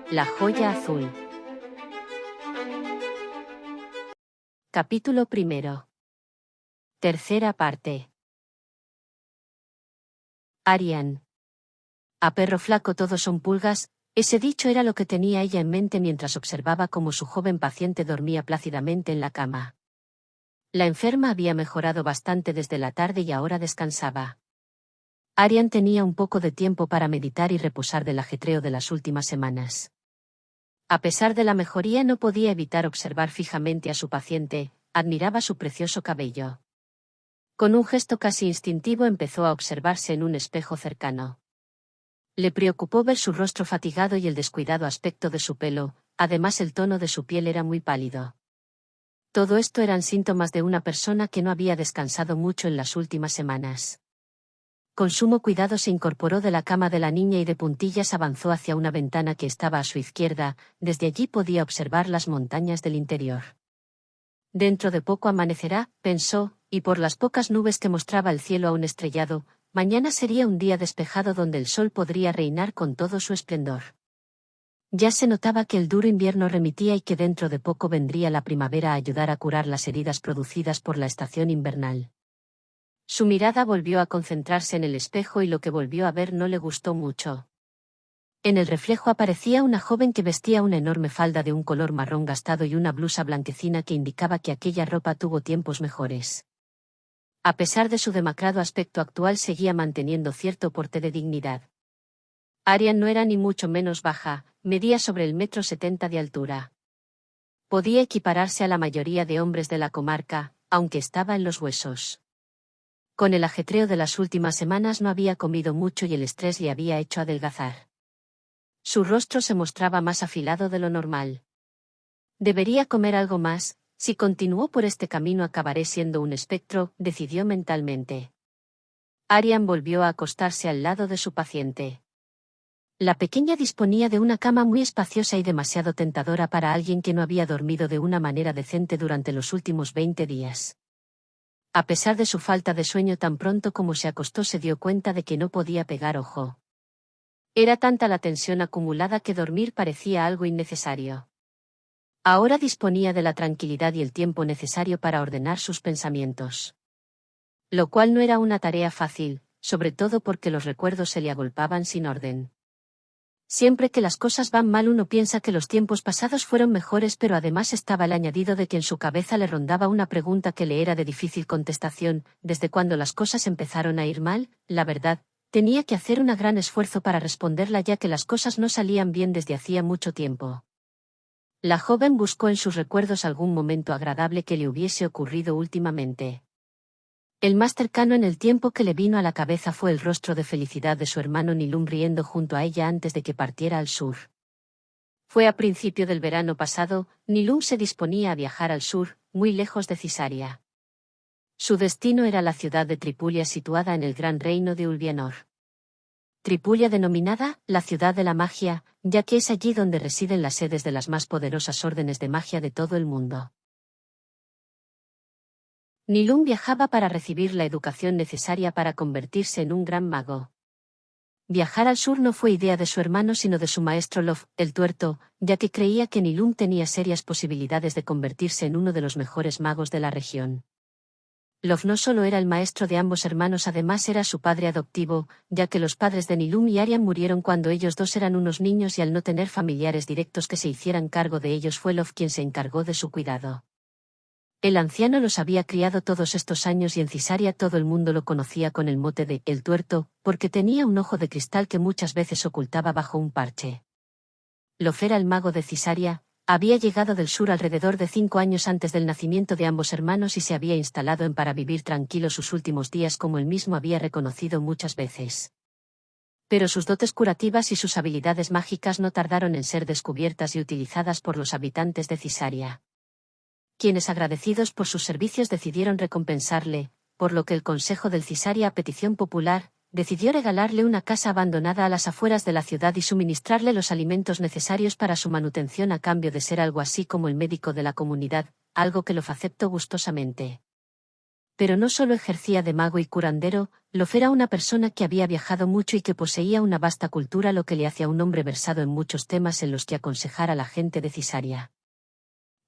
La joya azul. Capítulo 1. Tercera parte. Arian. A perro flaco todos son pulgas, ese dicho era lo que tenía ella en mente mientras observaba cómo su joven paciente dormía plácidamente en la cama. La enferma había mejorado bastante desde la tarde y ahora descansaba. Arian tenía un poco de tiempo para meditar y reposar del ajetreo de las últimas semanas. A pesar de la mejoría no podía evitar observar fijamente a su paciente, admiraba su precioso cabello. Con un gesto casi instintivo empezó a observarse en un espejo cercano. Le preocupó ver su rostro fatigado y el descuidado aspecto de su pelo, además el tono de su piel era muy pálido. Todo esto eran síntomas de una persona que no había descansado mucho en las últimas semanas. Con sumo cuidado se incorporó de la cama de la niña y de puntillas avanzó hacia una ventana que estaba a su izquierda, desde allí podía observar las montañas del interior. Dentro de poco amanecerá, pensó, y por las pocas nubes que mostraba el cielo aún estrellado, mañana sería un día despejado donde el sol podría reinar con todo su esplendor. Ya se notaba que el duro invierno remitía y que dentro de poco vendría la primavera a ayudar a curar las heridas producidas por la estación invernal. Su mirada volvió a concentrarse en el espejo y lo que volvió a ver no le gustó mucho. En el reflejo aparecía una joven que vestía una enorme falda de un color marrón gastado y una blusa blanquecina que indicaba que aquella ropa tuvo tiempos mejores. A pesar de su demacrado aspecto actual seguía manteniendo cierto porte de dignidad. Arian no era ni mucho menos baja, medía sobre el 1,70 m de altura. Podía equipararse a la mayoría de hombres de la comarca, aunque estaba en los huesos. Con el ajetreo de las últimas semanas no había comido mucho y el estrés le había hecho adelgazar. Su rostro se mostraba más afilado de lo normal. Debería comer algo más, si continuó por este camino acabaré siendo un espectro, decidió mentalmente. Arian volvió a acostarse al lado de su paciente. La pequeña disponía de una cama muy espaciosa y demasiado tentadora para alguien que no había dormido de una manera decente durante los últimos 20 días. A pesar de su falta de sueño tan pronto como se acostó se dio cuenta de que no podía pegar ojo. Era tanta la tensión acumulada que dormir parecía algo innecesario. Ahora disponía de la tranquilidad y el tiempo necesario para ordenar sus pensamientos. Lo cual no era una tarea fácil, sobre todo porque los recuerdos se le agolpaban sin orden. Siempre que las cosas van mal uno piensa que los tiempos pasados fueron mejores, pero además estaba el añadido de que en su cabeza le rondaba una pregunta que le era de difícil contestación: ¿desde cuándo las cosas empezaron a ir mal? La verdad, tenía que hacer un gran esfuerzo para responderla ya que las cosas no salían bien desde hacía mucho tiempo. La joven buscó en sus recuerdos algún momento agradable que le hubiese ocurrido últimamente. El más cercano en el tiempo que le vino a la cabeza fue el rostro de felicidad de su hermano Nilum riendo junto a ella antes de que partiera al sur. Fue a principio del verano pasado, Nilum se disponía a viajar al sur, muy lejos de Cisaria. Su destino era la ciudad de Tripulia situada en el gran reino de Ulvianor. Tripulia denominada la ciudad de la magia, ya que es allí donde residen las sedes de las más poderosas órdenes de magia de todo el mundo. Nilum viajaba para recibir la educación necesaria para convertirse en un gran mago. Viajar al sur no fue idea de su hermano sino de su maestro Lof, el tuerto, ya que creía que Nilum tenía serias posibilidades de convertirse en uno de los mejores magos de la región. Lof no solo era el maestro de ambos hermanos, además era su padre adoptivo, ya que los padres de Nilum y Arian murieron cuando ellos dos eran unos niños y al no tener familiares directos que se hicieran cargo de ellos fue Lof quien se encargó de su cuidado. El anciano los había criado todos estos años y en Cisaria todo el mundo lo conocía con el mote de El Tuerto, porque tenía un ojo de cristal que muchas veces ocultaba bajo un parche. Lof era el mago de Cisaria, había llegado del sur alrededor de 5 años antes del nacimiento de ambos hermanos y se había instalado en para vivir tranquilo sus últimos días como él mismo había reconocido muchas veces. Pero sus dotes curativas y sus habilidades mágicas no tardaron en ser descubiertas y utilizadas por los habitantes de Cisaria, quienes agradecidos por sus servicios decidieron recompensarle, por lo que el Consejo del Cisaria a petición popular, decidió regalarle una casa abandonada a las afueras de la ciudad y suministrarle los alimentos necesarios para su manutención a cambio de ser algo así como el médico de la comunidad, algo que Lof aceptó gustosamente. Pero no solo ejercía de mago y curandero, Lof era una persona que había viajado mucho y que poseía una vasta cultura, lo que le hacía un hombre versado en muchos temas en los que aconsejar a la gente de Cisaria.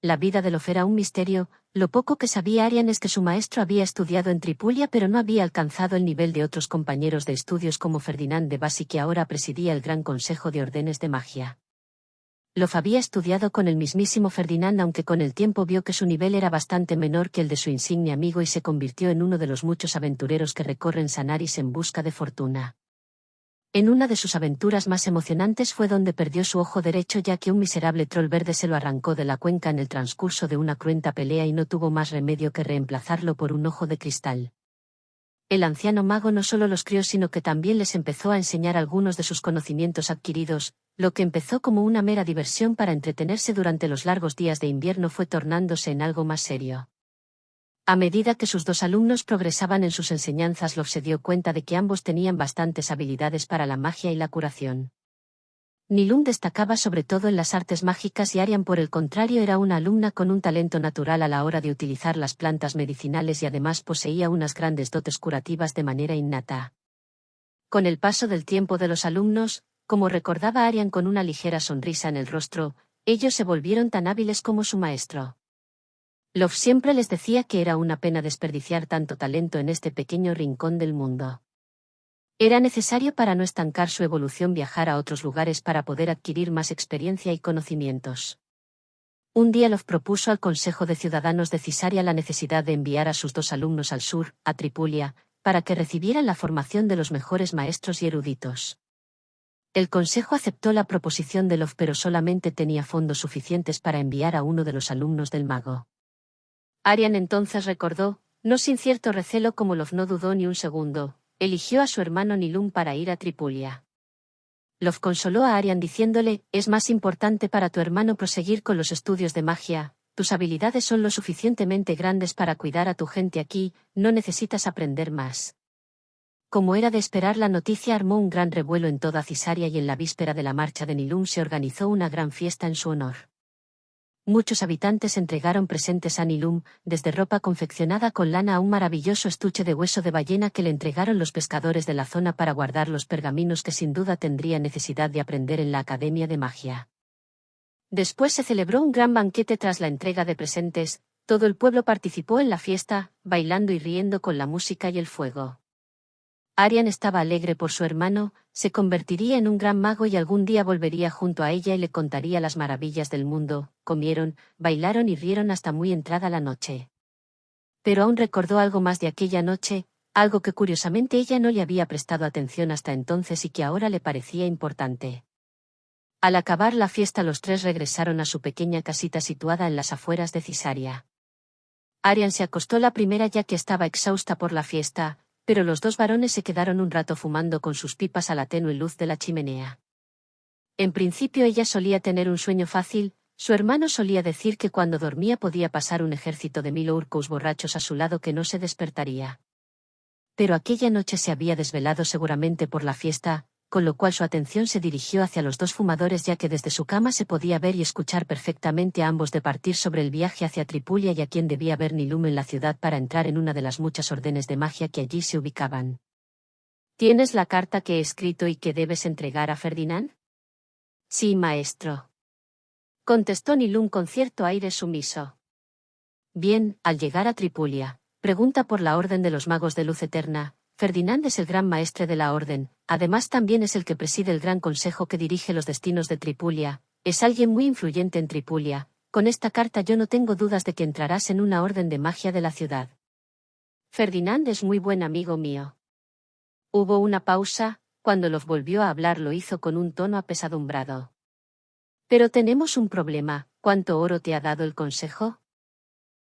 La vida de Lof era un misterio. Lo poco que sabía Arian es que su maestro había estudiado en Tripulia pero no había alcanzado el nivel de otros compañeros de estudios como Ferdinand de Basi, que ahora presidía el Gran Consejo de Órdenes de Magia. Lof había estudiado con el mismísimo Ferdinand, aunque con el tiempo vio que su nivel era bastante menor que el de su insigne amigo y se convirtió en uno de los muchos aventureros que recorren Sanaris en busca de fortuna. En una de sus aventuras más emocionantes fue donde perdió su ojo derecho, ya que un miserable troll verde se lo arrancó de la cuenca en el transcurso de una cruenta pelea y no tuvo más remedio que reemplazarlo por un ojo de cristal. El anciano mago no solo los crió, sino que también les empezó a enseñar algunos de sus conocimientos adquiridos. Lo que empezó como una mera diversión para entretenerse durante los largos días de invierno fue tornándose en algo más serio. A medida que sus dos alumnos progresaban en sus enseñanzas, Lof se dio cuenta de que ambos tenían bastantes habilidades para la magia y la curación. Nilum destacaba sobre todo en las artes mágicas y Arian, por el contrario, era una alumna con un talento natural a la hora de utilizar las plantas medicinales y además poseía unas grandes dotes curativas de manera innata. Con el paso del tiempo de los alumnos, como recordaba Arian con una ligera sonrisa en el rostro, ellos se volvieron tan hábiles como su maestro. Lof siempre les decía que era una pena desperdiciar tanto talento en este pequeño rincón del mundo. Era necesario, para no estancar su evolución, viajar a otros lugares para poder adquirir más experiencia y conocimientos. Un día Lof propuso al Consejo de Ciudadanos de Cisaria la necesidad de enviar a sus dos alumnos al sur, a Tripulia, para que recibieran la formación de los mejores maestros y eruditos. El Consejo aceptó la proposición de Lof, pero solamente tenía fondos suficientes para enviar a uno de los alumnos del mago. Arian entonces recordó, no sin cierto recelo, como Lof no dudó ni un segundo, eligió a su hermano Nilum para ir a Tripulia. Lof consoló a Arian diciéndole, es más importante para tu hermano proseguir con los estudios de magia, tus habilidades son lo suficientemente grandes para cuidar a tu gente aquí, no necesitas aprender más. Como era de esperar, la noticia armó un gran revuelo en toda Cisaria y en la víspera de la marcha de Nilum se organizó una gran fiesta en su honor. Muchos habitantes entregaron presentes a Nilum, desde ropa confeccionada con lana a un maravilloso estuche de hueso de ballena que le entregaron los pescadores de la zona para guardar los pergaminos que sin duda tendría necesidad de aprender en la Academia de Magia. Después se celebró un gran banquete. Tras la entrega de presentes, todo el pueblo participó en la fiesta, bailando y riendo con la música y el fuego. Arian estaba alegre por su hermano, se convertiría en un gran mago y algún día volvería junto a ella y le contaría las maravillas del mundo. Comieron, bailaron y rieron hasta muy entrada la noche. Pero aún recordó algo más de aquella noche, algo que curiosamente ella no le había prestado atención hasta entonces y que ahora le parecía importante. Al acabar la fiesta, los tres regresaron a su pequeña casita situada en las afueras de Cisaria. Arian se acostó la primera, ya que estaba exhausta por la fiesta, pero los dos varones se quedaron un rato fumando con sus pipas a la tenue luz de la chimenea. En principio ella solía tener un sueño fácil. Su hermano solía decir que cuando dormía podía pasar un ejército de 1000 urcos borrachos a su lado que no se despertaría. Pero aquella noche se había desvelado seguramente por la fiesta, con lo cual su atención se dirigió hacia los dos fumadores, ya que desde su cama se podía ver y escuchar perfectamente a ambos departir sobre el viaje hacia Tripulia y a quien debía ver Nilum en la ciudad para entrar en una de las muchas órdenes de magia que allí se ubicaban. ¿Tienes la carta que he escrito y que debes entregar a Ferdinand? Sí, maestro. Contestó Nilum con cierto aire sumiso. Bien, al llegar a Tripulia, pregunta por la Orden de los Magos de Luz Eterna. Ferdinand es el gran maestre de la orden, además también es el que preside el gran consejo que dirige los destinos de Tripulia, es alguien muy influyente en Tripulia. Con esta carta yo no tengo dudas de que entrarás en una orden de magia de la ciudad. Ferdinand es muy buen amigo mío. Hubo una pausa. Cuando Lof volvió a hablar lo hizo con un tono apesadumbrado. Pero tenemos un problema. ¿Cuánto oro te ha dado el consejo?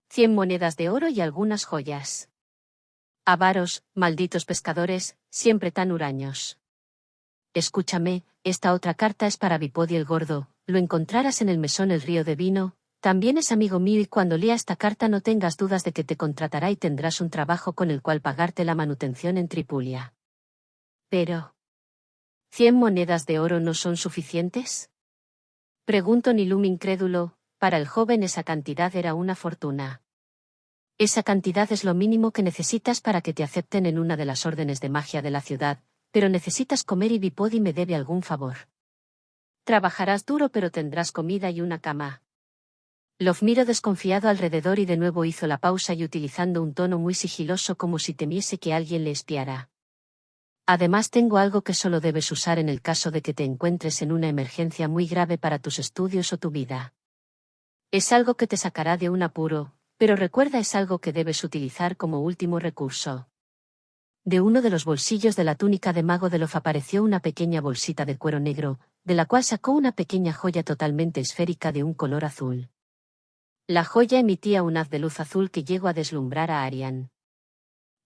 100 monedas de oro y algunas joyas. Avaros, malditos pescadores, siempre tan huraños. Escúchame, esta otra carta es para Bipodi el Gordo, lo encontrarás en el mesón El Río de Vino, también es amigo mío y cuando lea esta carta no tengas dudas de que te contratará y tendrás un trabajo con el cual pagarte la manutención en Tripulia. Pero, ¿100 monedas de oro no son suficientes? Preguntó Nilum incrédulo. Para el joven esa cantidad era una fortuna. Esa cantidad es lo mínimo que necesitas para que te acepten en una de las órdenes de magia de la ciudad, pero necesitas comer y Bipodi me debe algún favor. Trabajarás duro pero tendrás comida y una cama. Love miró desconfiado alrededor y de nuevo hizo la pausa y utilizando un tono muy sigiloso como si temiese que alguien le espiara. Además tengo algo que solo debes usar en el caso de que te encuentres en una emergencia muy grave para tus estudios o tu vida. Es algo que te sacará de un apuro, pero recuerda es algo que debes utilizar como último recurso. De uno de los bolsillos de la túnica de mago de Love apareció una pequeña bolsita de cuero negro, de la cual sacó una pequeña joya totalmente esférica de un color azul. La joya emitía un haz de luz azul que llegó a deslumbrar a Arian.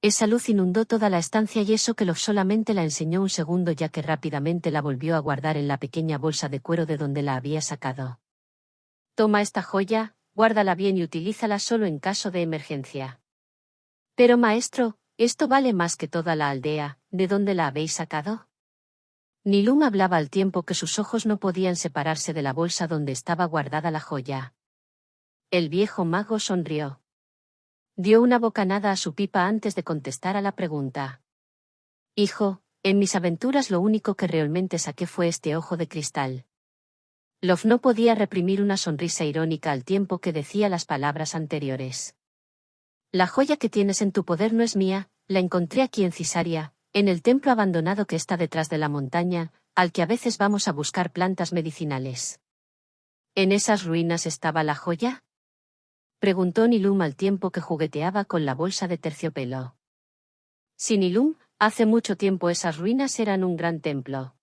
Esa luz inundó toda la estancia y eso que Love solamente la enseñó un segundo ya que rápidamente la volvió a guardar en la pequeña bolsa de cuero de donde la había sacado. Toma esta joya, guárdala bien y utilízala solo en caso de emergencia. Pero maestro, esto vale más que toda la aldea, ¿de dónde la habéis sacado? Nilum hablaba al tiempo que sus ojos no podían separarse de la bolsa donde estaba guardada la joya. El viejo mago sonrió. Dio una bocanada a su pipa antes de contestar a la pregunta. Hijo, en mis aventuras lo único que realmente saqué fue este ojo de cristal. Love no podía reprimir una sonrisa irónica al tiempo que decía las palabras anteriores. La joya que tienes en tu poder no es mía, la encontré aquí en Cisaria, en el templo abandonado que está detrás de la montaña, al que a veces vamos a buscar plantas medicinales. ¿En esas ruinas estaba la joya? Preguntó Nilum al tiempo que jugueteaba con la bolsa de terciopelo. Sí, Nilum, hace mucho tiempo esas ruinas eran un gran templo.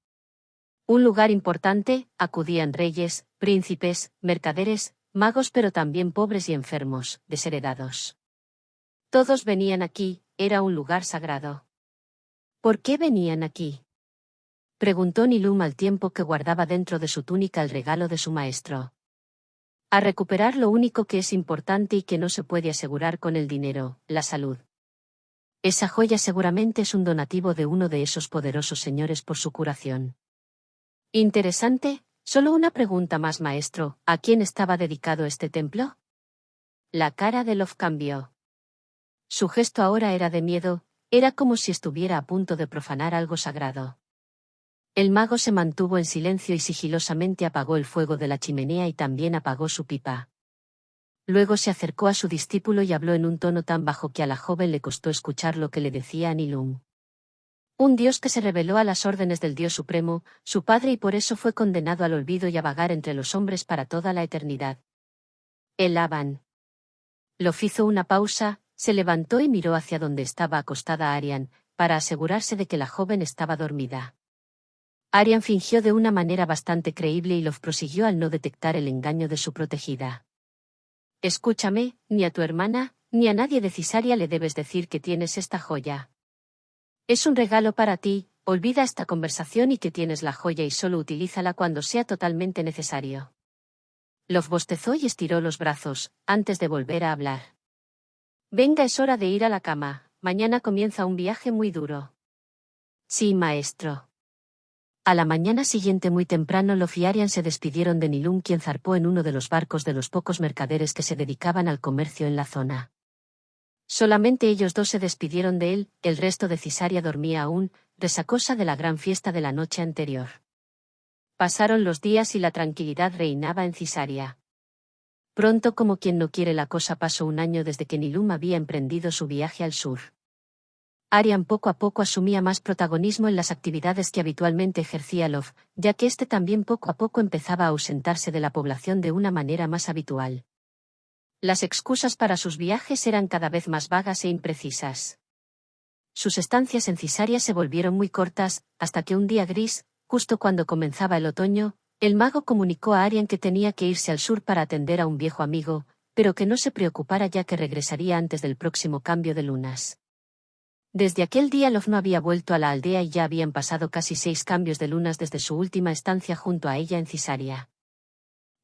Un lugar importante, acudían reyes, príncipes, mercaderes, magos pero también pobres y enfermos, desheredados. Todos venían aquí, era un lugar sagrado. ¿Por qué venían aquí? Preguntó Nilum al tiempo que guardaba dentro de su túnica el regalo de su maestro. A recuperar lo único que es importante y que no se puede asegurar con el dinero, la salud. Esa joya seguramente es un donativo de uno de esos poderosos señores por su curación. Interesante, solo una pregunta más maestro, ¿a quién estaba dedicado este templo? La cara de Love cambió. Su gesto ahora era de miedo, era como si estuviera a punto de profanar algo sagrado. El mago se mantuvo en silencio y sigilosamente apagó el fuego de la chimenea y también apagó su pipa. Luego se acercó a su discípulo y habló en un tono tan bajo que a la joven le costó escuchar lo que le decía a Nilum. Un dios que se rebeló a las órdenes del Dios Supremo, su padre y por eso fue condenado al olvido y a vagar entre los hombres para toda la eternidad. El Aban. Love hizo una pausa, se levantó y miró hacia donde estaba acostada Arian, para asegurarse de que la joven estaba dormida. Arian fingió de una manera bastante creíble y Love prosiguió al no detectar el engaño de su protegida. Escúchame, ni a tu hermana, ni a nadie de Cisaria le debes decir que tienes esta joya. Es un regalo para ti, olvida esta conversación y que tienes la joya y solo utilízala cuando sea totalmente necesario. Love bostezó y estiró los brazos, antes de volver a hablar. Venga, es hora de ir a la cama, mañana comienza un viaje muy duro. Sí, maestro. A la mañana siguiente muy temprano Love y Arian se despidieron de Nilum quien zarpó en uno de los barcos de los pocos mercaderes que se dedicaban al comercio en la zona. Solamente ellos dos se despidieron de él, el resto de Cisaria dormía aún, resacosa de la gran fiesta de la noche anterior. Pasaron los días y la tranquilidad reinaba en Cisaria. Pronto como quien no quiere la cosa pasó un año desde que Nilum había emprendido su viaje al sur. Arian poco a poco asumía más protagonismo en las actividades que habitualmente ejercía Love, ya que éste también poco a poco empezaba a ausentarse de la población de una manera más habitual. Las excusas para sus viajes eran cada vez más vagas e imprecisas. Sus estancias en Cisaria se volvieron muy cortas, hasta que un día gris, justo cuando comenzaba el otoño, el mago comunicó a Arian que tenía que irse al sur para atender a un viejo amigo, pero que no se preocupara ya que regresaría antes del próximo cambio de lunas. Desde aquel día Love no había vuelto a la aldea y ya habían pasado casi 6 cambios de lunas desde su última estancia junto a ella en Cisaria.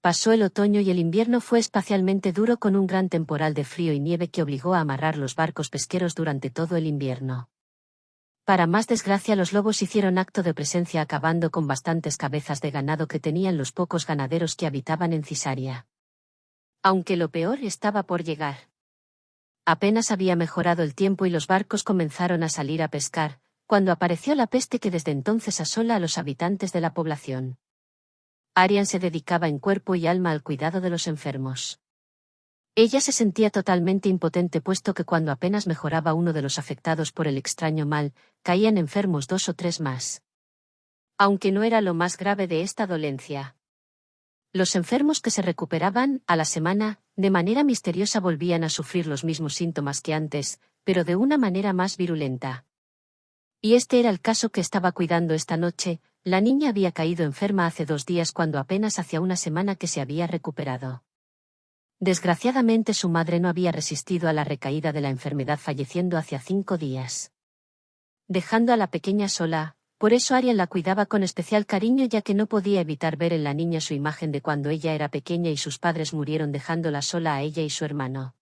Pasó el otoño y el invierno fue especialmente duro con un gran temporal de frío y nieve que obligó a amarrar los barcos pesqueros durante todo el invierno. Para más desgracia los lobos hicieron acto de presencia acabando con bastantes cabezas de ganado que tenían los pocos ganaderos que habitaban en Cisaria. Aunque lo peor estaba por llegar. Apenas había mejorado el tiempo y los barcos comenzaron a salir a pescar, cuando apareció la peste que desde entonces asola a los habitantes de la población. Arian se dedicaba en cuerpo y alma al cuidado de los enfermos. Ella se sentía totalmente impotente puesto que cuando apenas mejoraba uno de los afectados por el extraño mal, caían enfermos 2 o 3 más. Aunque no era lo más grave de esta dolencia. Los enfermos que se recuperaban, a la semana, de manera misteriosa volvían a sufrir los mismos síntomas que antes, pero de una manera más virulenta. Y este era el caso que estaba cuidando esta noche. La niña había caído enferma hace 2 días cuando apenas hacía una semana que se había recuperado. Desgraciadamente su madre no había resistido a la recaída de la enfermedad falleciendo hacía 5 días. Dejando a la pequeña sola, por eso Arian la cuidaba con especial cariño ya que no podía evitar ver en la niña su imagen de cuando ella era pequeña y sus padres murieron dejándola sola a ella y su hermano.